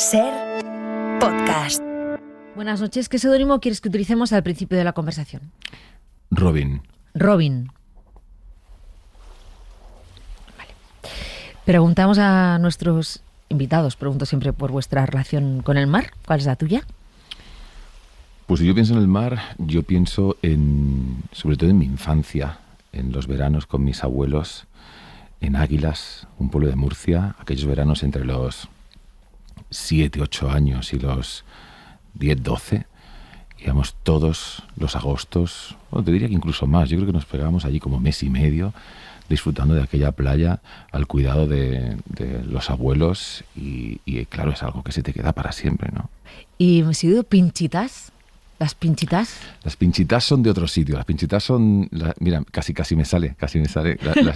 Ser podcast. Buenas noches. ¿Qué seudónimo quieres que utilicemos al principio de la conversación? Robin. Robin. Vale. Preguntamos a nuestros invitados, pregunto siempre por vuestra relación con el mar. ¿Cuál es la tuya? Pues si yo pienso en el mar, yo pienso sobre todo en mi infancia, en los veranos con mis abuelos, en Águilas, un pueblo de Murcia, aquellos veranos entre los 7, 8 años y los 10, 12, íbamos todos los agostos, bueno, te diría que incluso más, yo creo que nos pegábamos allí como mes y medio, disfrutando de aquella playa al cuidado de los abuelos y claro, es algo que se te queda para siempre, ¿no? ¿Y me he sido pinchitas? ¿Las pinchitas? Las pinchitas son de otro sitio. Las pinchitas son... mira, casi me sale.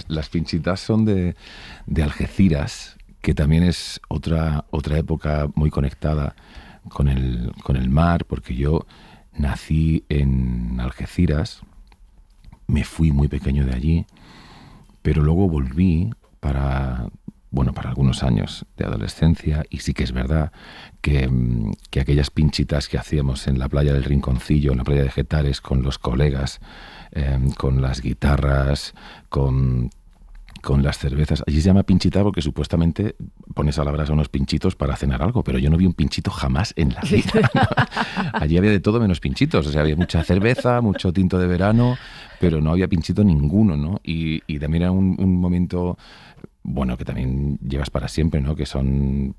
Las pinchitas son de Algeciras, que también es otra época muy conectada con el mar, porque yo nací en Algeciras, me fui muy pequeño de allí, pero luego volví para algunos años de adolescencia, y sí que es verdad que aquellas pinchitas que hacíamos en la playa del Rinconcillo, en la playa de Getares, con los colegas, con las guitarras, con las cervezas. Allí se llama pinchita porque supuestamente pones a la brasa unos pinchitos para cenar algo, pero yo no vi un pinchito jamás en la vida, ¿no? Allí había de todo menos pinchitos, o sea, había mucha cerveza, mucho tinto de verano, pero no había pinchito ninguno, ¿no? Y también era un momento... bueno, que también llevas para siempre, ¿no? Que son,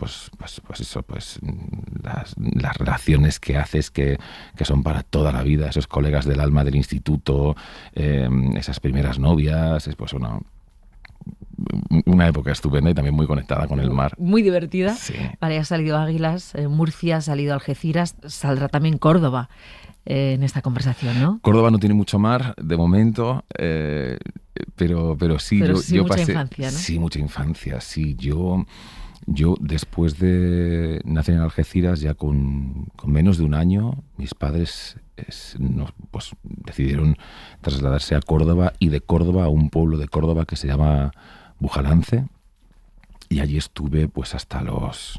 las relaciones que haces que son para toda la vida, esos colegas del alma del instituto, esas primeras novias, pues una época estupenda y también muy conectada con el mar. Muy divertida. Sí. Vale, ha salido Águilas, Murcia, ha salido Algeciras, saldrá también Córdoba en esta conversación, ¿no? Córdoba no tiene mucho mar, de momento, pero sí, pero yo mucha pasé... infancia, ¿no? Sí, mucha infancia, sí. Yo después de nacer en Algeciras, ya con menos de un año, mis padres decidieron trasladarse a Córdoba, y de Córdoba a un pueblo de Córdoba que se llama Bujalance, y allí estuve pues hasta los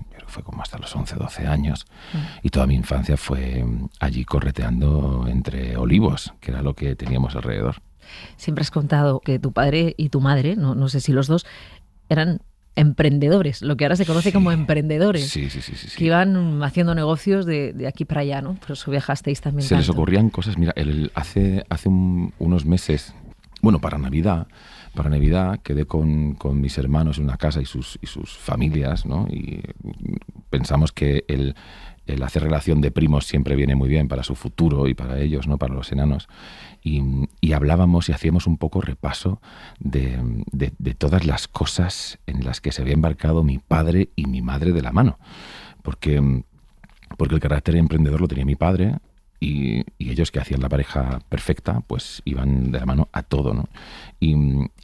11, 12 años, y toda mi infancia fue allí correteando entre olivos, que era lo que teníamos alrededor. Siempre has contado que tu padre y tu madre, no sé si los dos, eran emprendedores, lo que ahora se conoce como emprendedores. Sí. Que iban haciendo negocios de aquí para allá, ¿no? Por eso viajasteis también Se tanto. les ocurrían cosas. Mira, hace unos meses, bueno, para Navidad quedé con mis hermanos en una casa y sus familias, ¿no? Y pensamos que el hacer relación de primos siempre viene muy bien para su futuro y para ellos, ¿no? Para los enanos. Y hablábamos y hacíamos un poco repaso de todas las cosas en las que se había embarcado mi padre y mi madre de la mano. Porque el carácter emprendedor lo tenía mi padre, y ellos, que hacían la pareja perfecta, pues iban de la mano a todo, ¿no? Y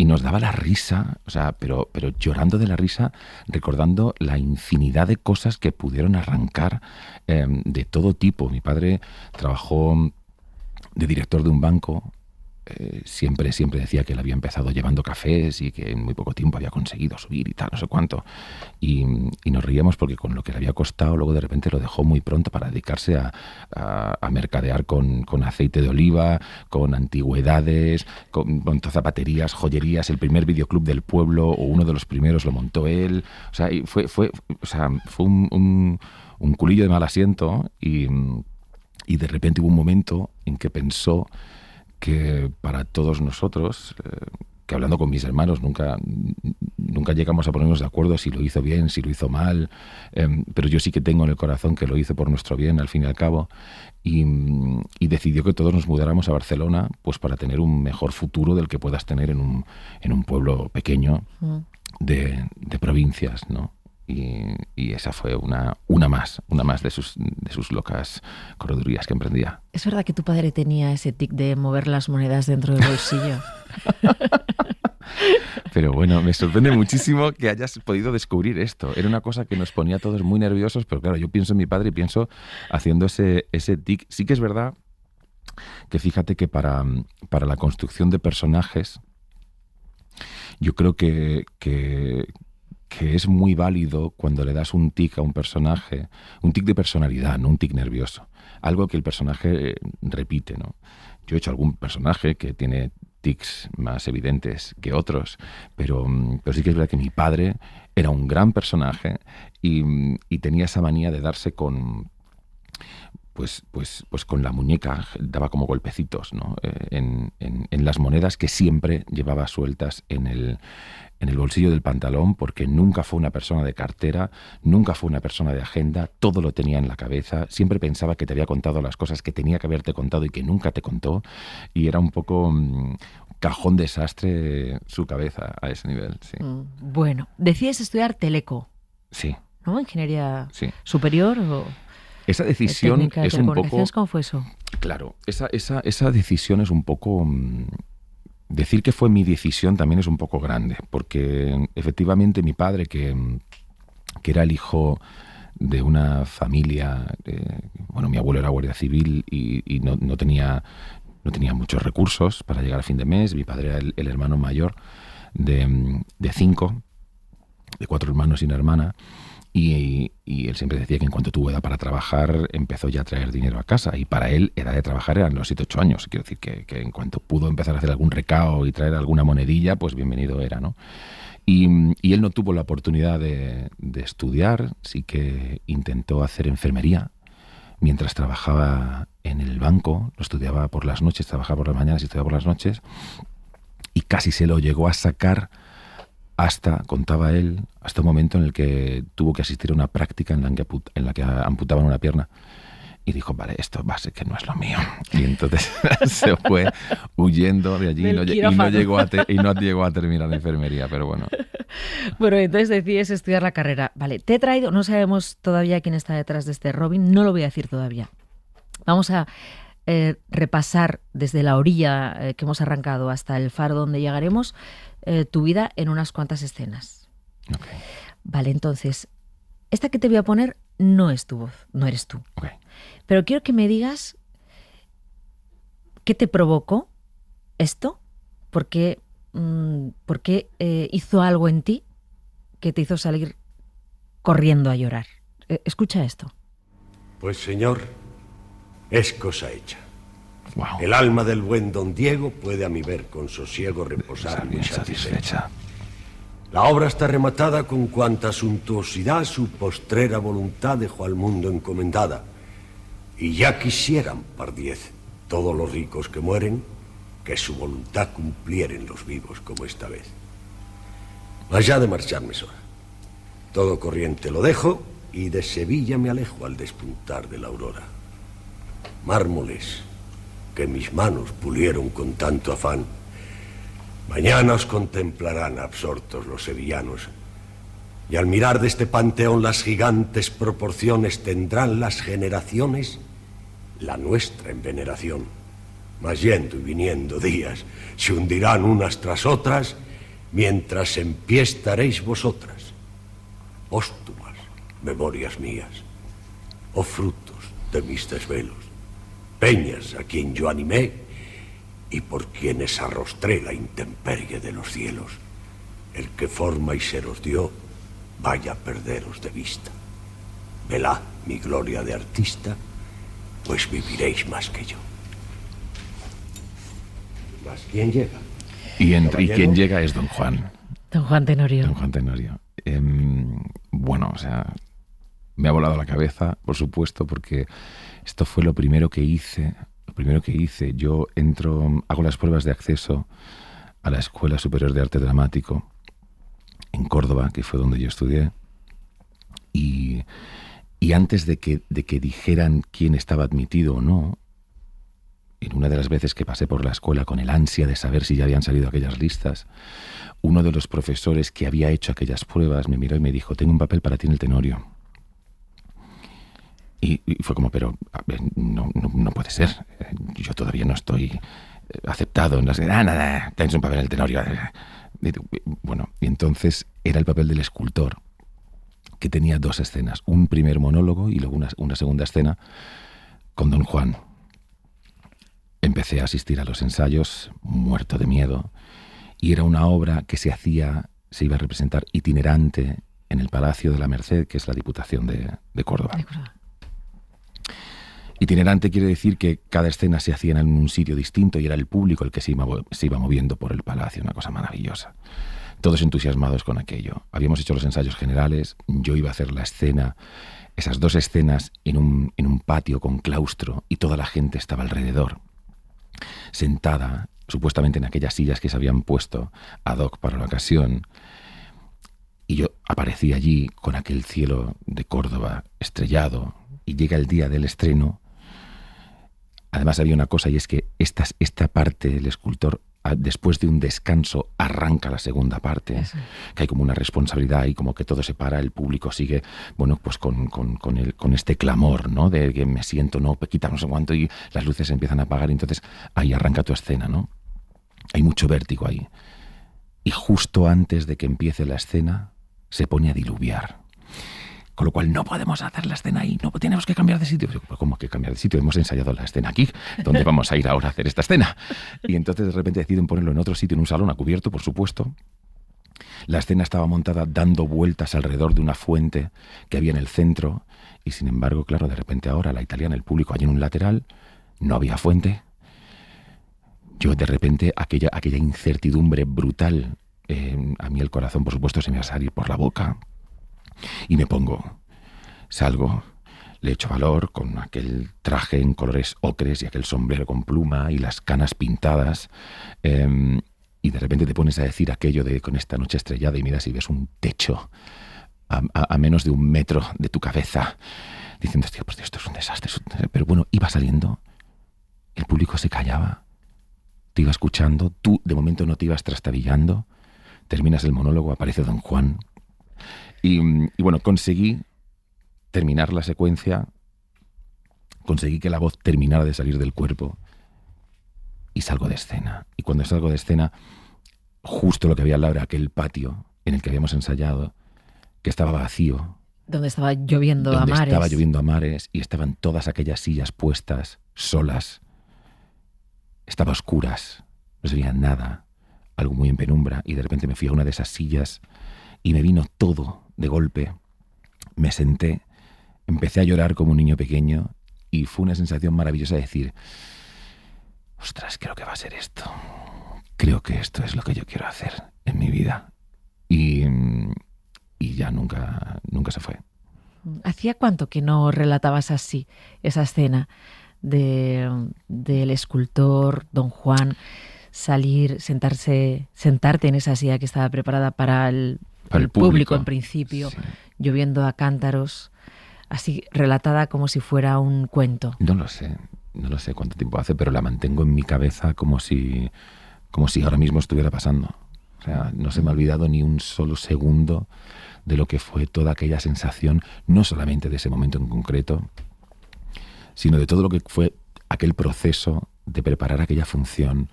nos daba la risa, o sea, pero llorando de la risa, recordando la infinidad de cosas que pudieron arrancar de todo tipo. Mi padre trabajó de director de un banco. Siempre decía que él había empezado llevando cafés y que en muy poco tiempo había conseguido subir y tal, no sé cuánto. Y nos reíamos porque con lo que le había costado, luego de repente lo dejó muy pronto para dedicarse a mercadear con aceite de oliva, con antigüedades, con zapaterías, joyerías. El primer videoclub del pueblo, o uno de los primeros, lo montó él. O sea, y fue un culillo de mal asiento, y de repente hubo un momento en que pensó que para todos nosotros, que hablando con mis hermanos nunca llegamos a ponernos de acuerdo si lo hizo bien, si lo hizo mal, pero yo sí que tengo en el corazón que lo hizo por nuestro bien, al fin y al cabo, y decidió que todos nos mudáramos a Barcelona, pues para tener un mejor futuro del que puedas tener en un pueblo pequeño de provincias, ¿no? Y esa fue una más de sus locas corredurías que emprendía. ¿Es verdad que tu padre tenía ese tic de mover las monedas dentro del bolsillo? Pero bueno, me sorprende muchísimo que hayas podido descubrir esto. Era una cosa que nos ponía a todos muy nerviosos, pero claro, yo pienso en mi padre y pienso haciendo ese tic. Sí que es verdad que fíjate que para la construcción de personajes, yo creo que que es muy válido cuando le das un tic a un personaje, un tic de personalidad, no un tic nervioso. Algo que el personaje repite, ¿no? Yo he hecho algún personaje que tiene tics más evidentes que otros, pero sí que es verdad que mi padre era un gran personaje y tenía esa manía de darse con... Pues con la muñeca, daba como golpecitos, ¿no? En las monedas que siempre llevaba sueltas en el bolsillo del pantalón, porque nunca fue una persona de cartera, nunca fue una persona de agenda, todo lo tenía en la cabeza, siempre pensaba que te había contado las cosas que tenía que haberte contado y que nunca te contó, y era un poco cajón desastre su cabeza a ese nivel, sí. Bueno, decides estudiar teleco, Sí. ¿no? Ingeniería Sí. superior o... Esa decisión técnica de es un poco... telecomunicaciones. ¿Cómo fue eso? Claro, esa decisión es un poco... decir que fue mi decisión también es un poco grande, porque efectivamente mi padre, que era el hijo de una familia... bueno, mi abuelo era guardia civil y no tenía muchos recursos para llegar a fin de mes. Mi padre era el hermano mayor de 5, de 4 hermanos y una hermana. Y él siempre decía que en cuanto tuvo edad para trabajar, empezó ya a traer dinero a casa. Y para él, edad de trabajar eran los 7-8 años. Quiero decir que en cuanto pudo empezar a hacer algún recao y traer alguna monedilla, pues bienvenido era, ¿no? Y él no tuvo la oportunidad de estudiar, sí que intentó hacer enfermería mientras trabajaba en el banco. Lo estudiaba por las noches, trabajaba por las mañanas y estudiaba por las noches. Y casi se lo llegó a sacar contaba él, hasta un momento en el que tuvo que asistir a una práctica en la que amputaban una pierna. Y dijo, vale, esto va a ser que no es lo mío. Y entonces se fue huyendo de allí y no llegó a terminar la enfermería, pero bueno. Bueno, entonces decides estudiar la carrera. Vale, te he traído, no sabemos todavía quién está detrás de este Robin, no lo voy a decir todavía. Vamos a repasar desde la orilla que hemos arrancado hasta el faro donde llegaremos, tu vida en unas cuantas escenas. Okay. Vale, entonces, esta que te voy a poner no es tu voz, no eres tú. Okay. Pero quiero que me digas qué te provocó esto, por qué hizo algo en ti que te hizo salir corriendo a llorar. Escucha esto. Pues, señor, es cosa hecha. Wow. El alma del buen don Diego puede a mi ver con sosiego reposar muy satisfecha. La obra está rematada con cuanta suntuosidad su postrera voluntad dejó al mundo encomendada. Y ya quisieran, pardiez, todos los ricos que mueren, que su voluntad cumplieren los vivos como esta vez. Mas ya de marcharme es hora. Todo corriente lo dejo y de Sevilla me alejo al despuntar de la aurora. Mármoles que mis manos pulieron con tanto afán, mañana os contemplarán absortos los sevillanos, y al mirar de este panteón las gigantes proporciones tendrán las generaciones la nuestra en veneración. Mas yendo y viniendo días se hundirán unas tras otras, mientras en pie estaréis vosotras, póstumas memorias mías, oh frutos de mis desvelos, peñas a quien yo animé y por quienes arrostré la intemperie de los cielos. El que forma y se os dio, vaya a perderos de vista. Velad mi gloria de artista, pues viviréis más que yo. ¿Mas quién llega? Y quien llega es Don Juan. Don Juan Tenorio. Don Juan Tenorio. Bueno, o sea, me ha volado la cabeza, por supuesto, porque esto fue lo primero que hice. Yo hago las pruebas de acceso a la Escuela Superior de Arte Dramático en Córdoba, que fue donde yo estudié. Y antes de que dijeran quién estaba admitido o no, en una de las veces que pasé por la escuela con el ansia de saber si ya habían salido aquellas listas, uno de los profesores que había hecho aquellas pruebas me miró y me dijo, tengo un papel para ti en el Tenorio. Y fue como, pero no puede ser. Yo todavía no estoy aceptado en las... Nada, tienes un papel en el Tenorio. Bueno, y entonces era el papel del escultor, que tenía 2 escenas. Un primer monólogo y luego una segunda escena con Don Juan. Empecé a asistir a los ensayos muerto de miedo. Y era una obra que se hacía se iba a representar itinerante en el Palacio de la Merced, que es la Diputación de Córdoba. Itinerante quiere decir que cada escena se hacía en un sitio distinto y era el público el que se iba moviendo por el palacio, una cosa maravillosa. Todos entusiasmados con aquello. Habíamos hecho los ensayos generales, yo iba a hacer la escena, esas 2 escenas en un patio con claustro y toda la gente estaba alrededor, sentada, supuestamente en aquellas sillas que se habían puesto ad hoc para la ocasión. Y yo aparecí allí con aquel cielo de Córdoba estrellado y llega el día del estreno. Además había una cosa, y es que esta parte, el escultor, después de un descanso, arranca la segunda parte. Eso. Que hay como una responsabilidad y como que todo se para, el público sigue, bueno, pues con este clamor, ¿no? De que me siento, no, quita no sé cuánto, y las luces se empiezan a apagar, y entonces ahí arranca tu escena, ¿no? Hay mucho vértigo ahí. Y justo antes de que empiece la escena, se pone a diluviar. Con lo cual no podemos hacer la escena ahí, no tenemos que cambiar de sitio. ¿Cómo que cambiar de sitio? Hemos ensayado la escena aquí, ¿dónde vamos a ir ahora a hacer esta escena? Y entonces de repente deciden ponerlo en otro sitio, en un salón a cubierto, por supuesto. La escena estaba montada dando vueltas alrededor de una fuente que había en el centro, y sin embargo, claro, de repente ahora la italiana, el público allí en un lateral, no había fuente. Yo de repente, aquella incertidumbre brutal, a mí el corazón, por supuesto, se me va a salir por la boca. Y me pongo, salgo, le echo valor con aquel traje en colores ocres y aquel sombrero con pluma y las canas pintadas, y de repente te pones a decir aquello de con esta noche estrellada y miras y ves un techo a menos de 1 metro de tu cabeza, diciendo, hostia, pues esto es un desastre. Pero bueno, iba saliendo, el público se callaba, te iba escuchando, tú de momento no te ibas trastabillando, terminas el monólogo, aparece Don Juan. Y bueno, conseguí terminar la secuencia, conseguí que la voz terminara de salir del cuerpo y salgo de escena. Y cuando salgo de escena, justo lo que había al lado era aquel patio en el que habíamos ensayado, que estaba vacío. Donde estaba lloviendo a mares. Estaba lloviendo a mares y estaban todas aquellas sillas puestas, solas. Estaba a oscuras, no se veía nada, algo muy en penumbra, y de repente me fui a una de esas sillas y me vino todo de golpe. Me senté, empecé a llorar como un niño pequeño y fue una sensación maravillosa de decir, ostras, creo que va a ser esto. Creo que esto es lo que yo quiero hacer en mi vida. Y ya nunca se fue. ¿Hacía cuánto que no relatabas así esa escena del escultor Don Juan, salir, sentarte en esa silla que estaba preparada para el público en principio, sí, lloviendo a cántaros, así relatada como si fuera un cuento? No lo sé cuánto tiempo hace, pero la mantengo en mi cabeza como si ahora mismo estuviera pasando. O sea, no se me ha olvidado ni un solo segundo de lo que fue toda aquella sensación, no solamente de ese momento en concreto, sino de todo lo que fue aquel proceso de preparar aquella función,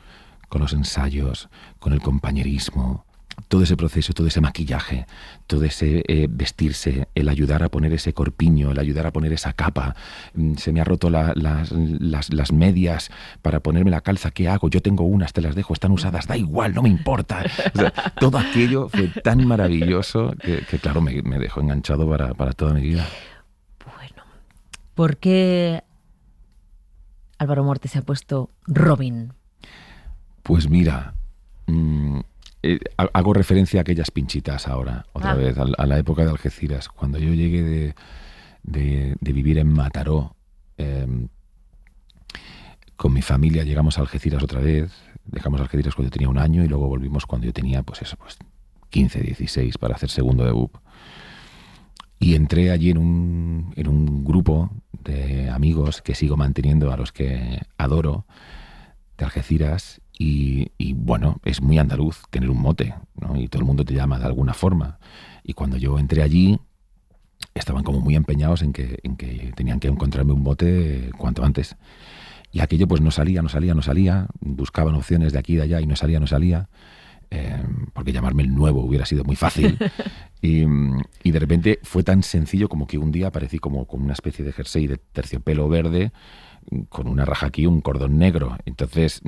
con los ensayos, con el compañerismo, todo ese proceso, todo ese maquillaje, todo ese vestirse, el ayudar a poner ese corpiño, el ayudar a poner esa capa. Se me ha roto las medias para ponerme la calza. ¿Qué hago? Yo tengo unas, te las dejo, están usadas, da igual, no me importa. O sea, todo aquello fue tan maravilloso que claro, me dejó enganchado para toda mi vida. Bueno, ¿por qué Álvaro Morte se ha puesto Robin? Pues mira, hago referencia a aquellas pinchitas ahora, otra vez, a la época de Algeciras. Cuando yo llegué de vivir en Mataró, con mi familia llegamos a Algeciras otra vez. Dejamos Algeciras cuando yo tenía 1 año y luego volvimos cuando yo tenía, pues 15, 16 para hacer segundo de BUP. Y entré allí en un grupo de amigos que sigo manteniendo, a los que adoro, de Algeciras. Y bueno, es muy andaluz tener un mote, ¿no? Y todo el mundo te llama de alguna forma. Y cuando yo entré allí, estaban como muy empeñados en que tenían que encontrarme un mote cuanto antes. Y aquello pues no salía. Buscaban opciones de aquí y de allá y no salía. Porque llamarme el Nuevo hubiera sido muy fácil. Y de repente fue tan sencillo como que un día aparecí como con una especie de jersey de terciopelo verde, con una raja aquí, un cordón negro. Entonces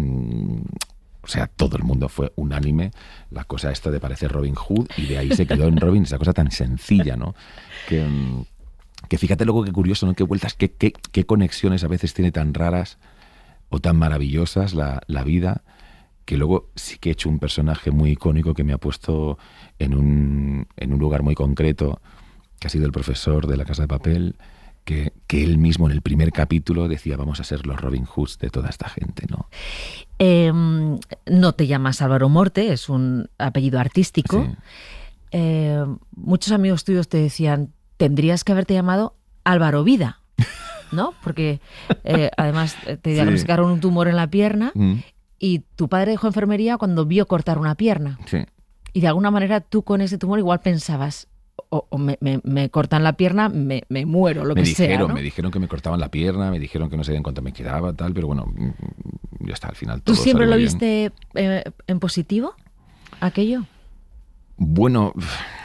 O sea, todo el mundo fue unánime. La cosa esta de parecer Robin Hood, y de ahí se quedó en Robin, esa cosa tan sencilla, ¿no? Que fíjate luego qué curioso, ¿no? Qué vueltas, qué conexiones a veces tiene tan raras o tan maravillosas la vida, que luego sí que he hecho un personaje muy icónico que me ha puesto en un lugar muy concreto, que ha sido el profesor de La Casa de Papel, que él mismo en el primer capítulo decía, vamos a ser los Robin Hoods de toda esta gente, ¿no? No te llamas Álvaro Morte, es un apellido artístico. Sí. Muchos amigos tuyos te decían, tendrías que haberte llamado Álvaro Vida, ¿no? Porque además te diagnosticaron un tumor en la pierna y tu padre dejó enfermería cuando vio cortar una pierna. Sí. Y de alguna manera tú con ese tumor igual pensabas, o me cortan la pierna, me muero, lo que sea, ¿no? Me dijeron que me cortaban la pierna, me dijeron que no sabían cuánto me quedaba, tal, pero bueno, ya está, al final todo ¿Tú siempre salió lo bien. viste en positivo, aquello? Bueno,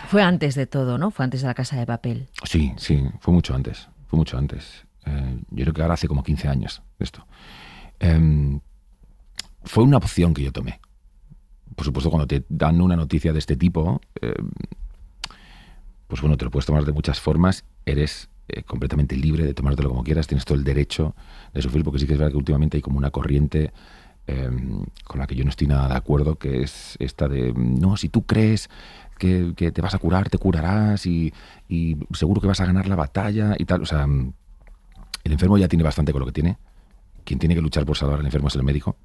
Fue antes de todo, ¿no? Fue antes de La Casa de Papel. sí, fue mucho antes. Yo creo que ahora hace como 15 años de esto. Fue una opción que yo tomé. Por supuesto, cuando te dan una noticia de este tipo, pues bueno, te lo puedes tomar de muchas formas. Eres completamente libre de tomártelo como quieras. Tienes todo el derecho de sufrir, porque sí que es verdad que últimamente hay como una corriente con la que yo no estoy nada de acuerdo, que es esta de, no, si tú crees que te vas a curar, te curarás y seguro que vas a ganar la batalla y tal. O sea, el enfermo ya tiene bastante con lo que tiene. Quien tiene que luchar por salvar al enfermo es el médico.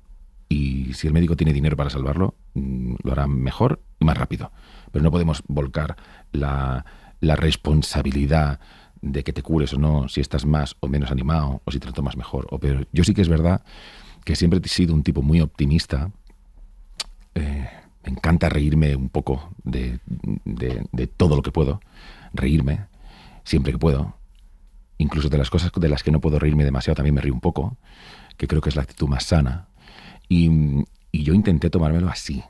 Y si el médico tiene dinero para salvarlo, lo hará mejor y más rápido. Pero no podemos volcar la responsabilidad de que te cures o no, si estás más o menos animado, o si te lo tomas mejor o peor. Yo sí que es verdad que siempre he sido un tipo muy optimista. Me encanta reírme un poco de todo lo que puedo. Reírme siempre que puedo. Incluso de las cosas de las que no puedo reírme demasiado, también me río un poco, que creo que es la actitud más sana. Y yo intenté tomármelo así.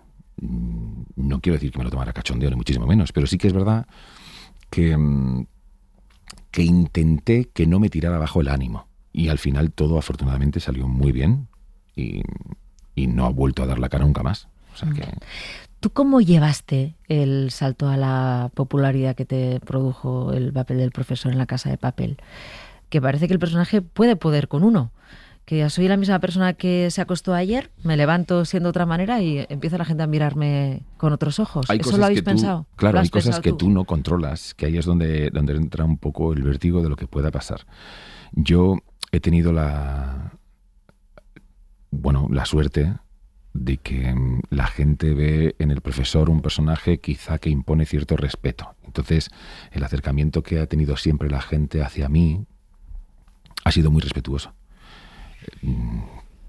No quiero decir que me lo tomara cachondeo, ni muchísimo menos, pero sí que es verdad que intenté que no me tirara abajo el ánimo. Y al final todo, afortunadamente, salió muy bien y no ha vuelto a dar la cara nunca más. O sea que... ¿Tú cómo llevaste el salto a la popularidad que te produjo el papel del profesor en La Casa de Papel? Que parece que el personaje puede poder con uno. Que ya soy la misma persona que se acostó ayer, me levanto siendo de otra manera y empieza la gente a mirarme con otros ojos. ¿Eso lo habéis pensado? Claro, hay cosas pensado que tú no controlas, que ahí es donde entra un poco el vértigo de lo que pueda pasar. Yo he tenido la suerte de que la gente ve en el profesor un personaje quizá que impone cierto respeto. Entonces, el acercamiento que ha tenido siempre la gente hacia mí ha sido muy respetuoso.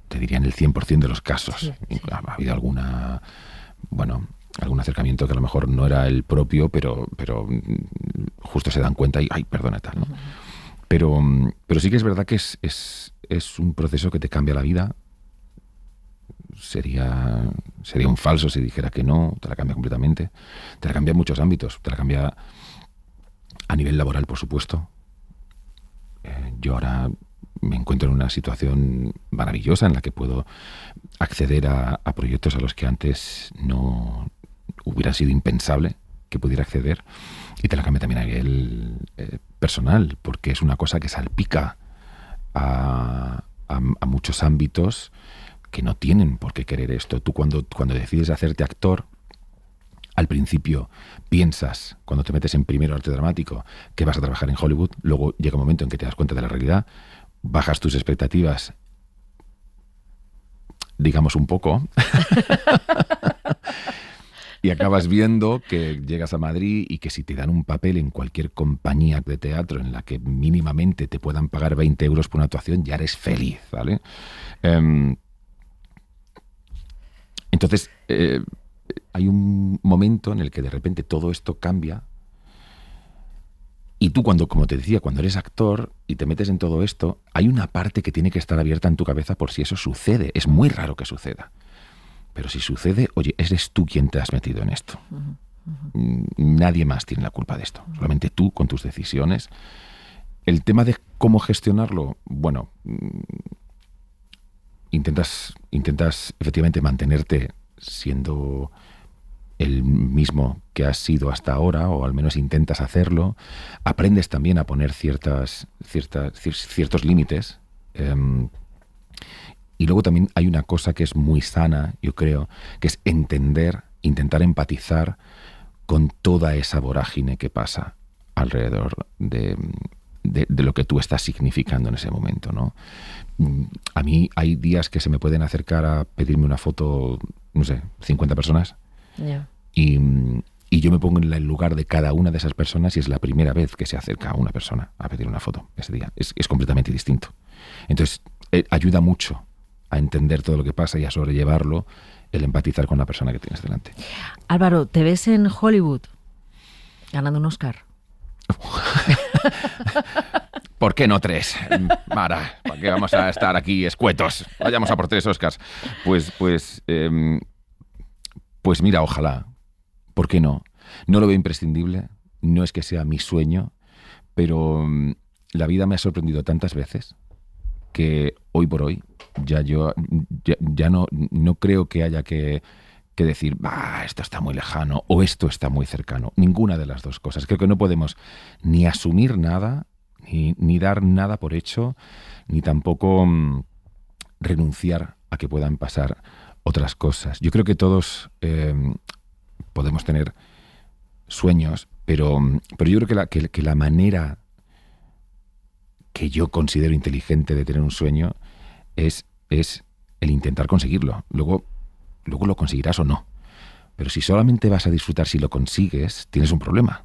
Te diría en el 100% de los casos. Sí. Ha habido algún acercamiento que a lo mejor no era el propio, pero justo se dan cuenta y, ay, perdona, tal, ¿no? Pero sí que es verdad que es un proceso que te cambia la vida. Sería un falso si dijera que no, te la cambia completamente. Te la cambia en muchos ámbitos. Te la cambia a nivel laboral, por supuesto. Yo ahora me encuentro en una situación maravillosa en la que puedo acceder a proyectos a los que antes no hubiera sido impensable que pudiera acceder, y te la cambia también a nivel personal, porque es una cosa que salpica a muchos ámbitos que no tienen por qué querer esto. Tú cuando decides hacerte actor, al principio piensas, cuando te metes en primero arte dramático, que vas a trabajar en Hollywood. Luego llega un momento en que te das cuenta de la realidad, bajas tus expectativas, digamos un poco, y acabas viendo que llegas a Madrid y que si te dan un papel en cualquier compañía de teatro en la que mínimamente te puedan pagar 20 euros por una actuación, ya eres feliz, ¿vale? Entonces, hay un momento en el que de repente todo esto cambia. Y tú como te decía, cuando eres actor y te metes en todo esto, hay una parte que tiene que estar abierta en tu cabeza por si eso sucede. Es muy raro que suceda. Pero si sucede, oye, eres tú quien te has metido en esto. Nadie más tiene la culpa de esto. Solamente tú con tus decisiones. El tema de cómo gestionarlo, bueno, intentas efectivamente mantenerte siendo el mismo que has sido hasta ahora, o al menos intentas hacerlo. Aprendes también a poner ciertos límites. Y luego también hay una cosa que es muy sana, yo creo, que es intentar empatizar con toda esa vorágine que pasa alrededor de lo que tú estás significando en ese momento, ¿no? A mí hay días que se me pueden acercar a pedirme una foto, no sé, 50 personas. Yeah. Y yo me pongo en el lugar de cada una de esas personas y es la primera vez que se acerca a una persona a pedir una foto ese día. Es completamente distinto. Entonces, ayuda mucho a entender todo lo que pasa y a sobrellevarlo, el empatizar con la persona que tienes delante. Álvaro, ¿te ves en Hollywood ganando un Oscar? ¿Por qué no 3? Mara, ¿para qué vamos a estar aquí escuetos? Vayamos a por 3 Oscars. Pues mira, ojalá. ¿Por qué no? No lo veo imprescindible, no es que sea mi sueño, pero la vida me ha sorprendido tantas veces que hoy por hoy ya no creo que haya que decir, esto está muy lejano o esto está muy cercano. Ninguna de las dos cosas. Creo que no podemos ni asumir nada, ni dar nada por hecho, ni tampoco renunciar a que puedan pasar otras cosas. Yo creo que todos podemos tener sueños, pero yo creo que la manera que yo considero inteligente de tener un sueño es el intentar conseguirlo. Luego lo conseguirás o no. Pero si solamente vas a disfrutar si lo consigues, tienes un problema.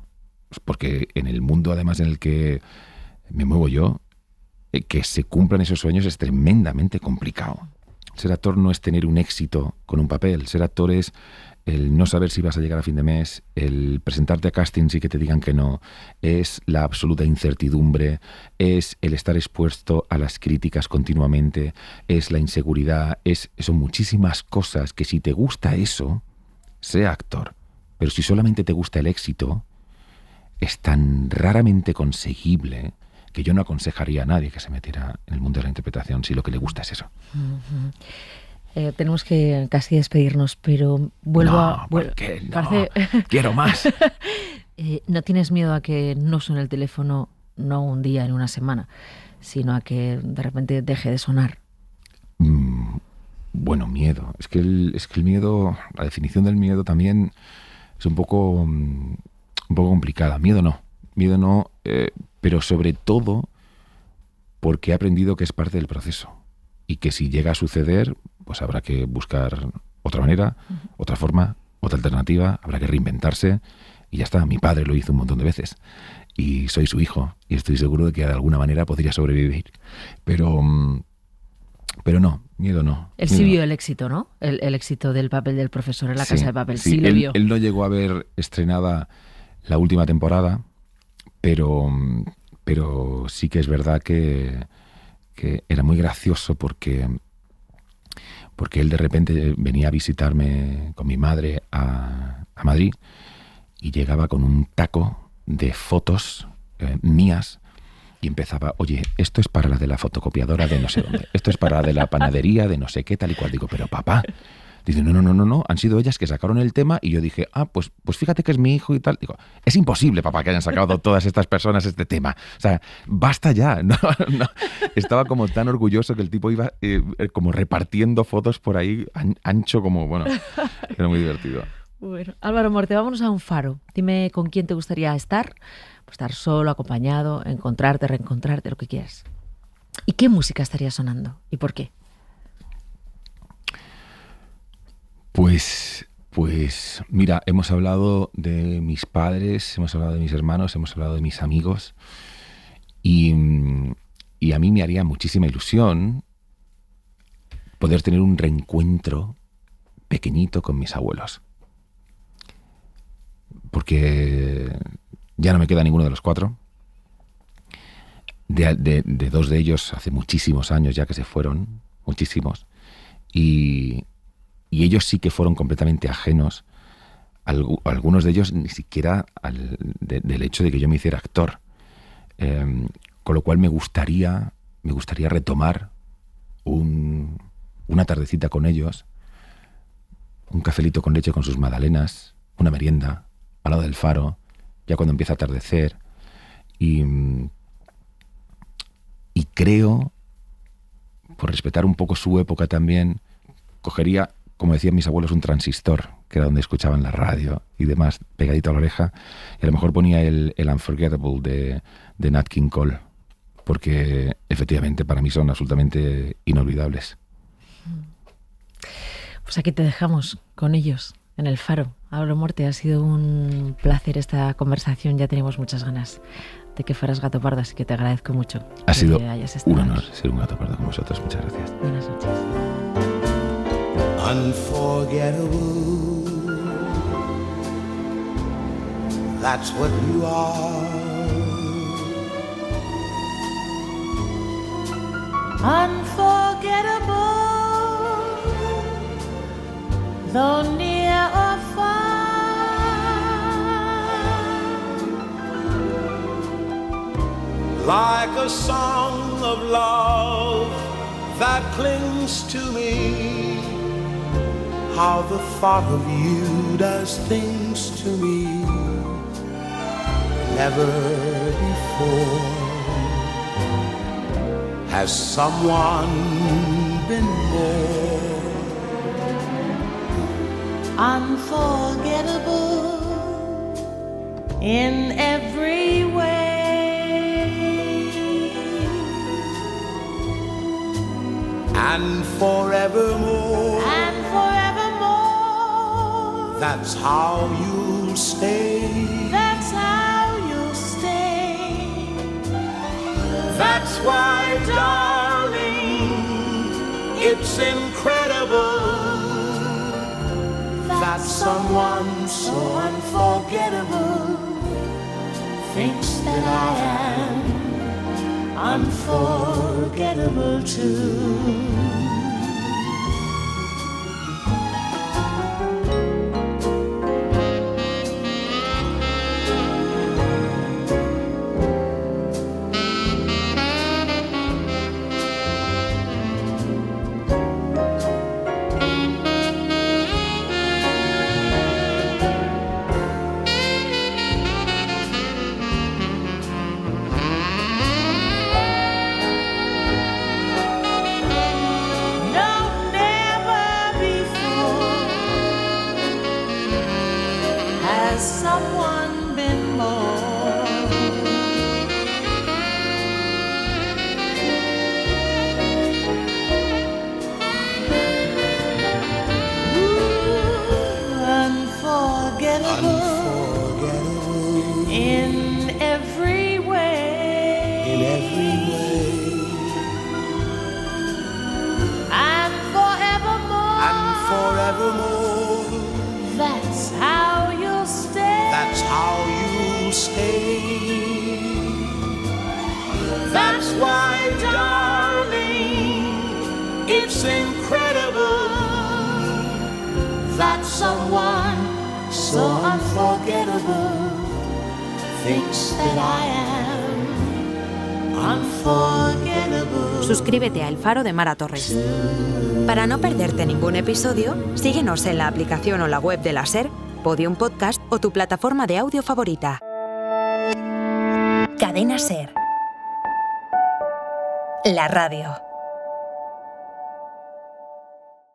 Porque en el mundo, además, en el que me muevo yo, que se cumplan esos sueños es tremendamente complicado. Ser actor no es tener un éxito con un papel. Ser actor es el no saber si vas a llegar a fin de mes, el presentarte a castings y que te digan que no, es la absoluta incertidumbre, es el estar expuesto a las críticas continuamente, es la inseguridad, son muchísimas cosas que si te gusta eso, sea actor. Pero si solamente te gusta el éxito, es tan raramente conseguible que yo no aconsejaría a nadie que se metiera en el mundo de la interpretación si lo que le gusta es eso. Uh-huh. Tenemos que casi despedirnos, pero vuelvo ¿por qué no? Parece... ¡Quiero más! ¿No tienes miedo a que no suene el teléfono no un día, en una semana, sino a que de repente deje de sonar? Bueno, miedo. Es que el miedo, la definición del miedo también es un poco complicada. Miedo no, pero sobre todo porque he aprendido que es parte del proceso y que si llega a suceder, pues habrá que buscar otra manera, otra forma, otra alternativa, habrá que reinventarse y ya está. Mi padre lo hizo un montón de veces y soy su hijo y estoy seguro de que de alguna manera podría sobrevivir. Pero no, miedo no. Él sí vio el éxito, ¿no? El éxito del papel del profesor en La Casa de Papel, sí lo vio. Él no llegó a ver estrenada la última temporada, pero sí que es verdad que era muy gracioso porque él de repente venía a visitarme con mi madre a Madrid y llegaba con un taco de fotos mías y empezaba, oye, esto es para la de la fotocopiadora de no sé dónde, esto es para la de la panadería de no sé qué, tal y cual. Digo, pero papá, dice, no, han sido ellas que sacaron el tema y yo dije, pues fíjate que es mi hijo y tal. Digo, es imposible, papá, que hayan sacado todas estas personas este tema. O sea, basta ya. No. Estaba como tan orgulloso que el tipo iba como repartiendo fotos por ahí, ancho como, bueno, era muy divertido. Bueno, Álvaro Morte, vámonos a un faro. Dime con quién te gustaría estar. Pues estar solo, acompañado, encontrarte, reencontrarte, lo que quieras. ¿Y qué música estaría sonando? ¿Y por qué? Pues mira, hemos hablado de mis padres, hemos hablado de mis hermanos, hemos hablado de mis amigos y a mí me haría muchísima ilusión poder tener un reencuentro pequeñito con mis abuelos. Porque ya no me queda ninguno de los 4. De 2 de ellos hace muchísimos años ya que se fueron, muchísimos. Y ellos sí que fueron completamente ajenos, algunos de ellos ni siquiera del hecho de que yo me hiciera actor. Con lo cual me gustaría retomar un una tardecita con ellos, un cafelito con leche con sus magdalenas, una merienda al lado del faro, ya cuando empieza a atardecer. Y creo, por respetar un poco su época también, cogería, como decían mis abuelos, un transistor, que era donde escuchaban la radio y demás, pegadito a la oreja, y a lo mejor ponía el Unforgettable de Nat King Cole, porque efectivamente para mí son absolutamente inolvidables. Pues aquí te dejamos con ellos, en el faro. Hablo Morte, ha sido un placer esta conversación, ya tenemos muchas ganas de que fueras Gato Pardo, así que te agradezco mucho. Ha sido un honor aquí. ser un Gato Pardo con vosotros, muchas gracias. Buenas noches. Unforgettable, that's what you are. Unforgettable, though near or far. Like a song of love that clings to me, how the thought of you does things to me never before. Has someone been more unforgettable in every way and forevermore? and forevermore. That's how you'll stay. That's how you'll stay. That's why, darling, it's incredible that someone so unforgettable thinks that I am unforgettable too. Someone been more unforgettable in every way. In every way. And forevermore. And forevermore. That's how you'll stay. That's how you'll stay. That's why, darling, it's incredible that someone so unforgettable thinks that I am unforgettable. Suscríbete a El Faro de Mara Torres. Para no perderte ningún episodio, síguenos en la aplicación o la web de la SER, Podium Podcast o tu plataforma de audio favorita. Cadena SER. La radio.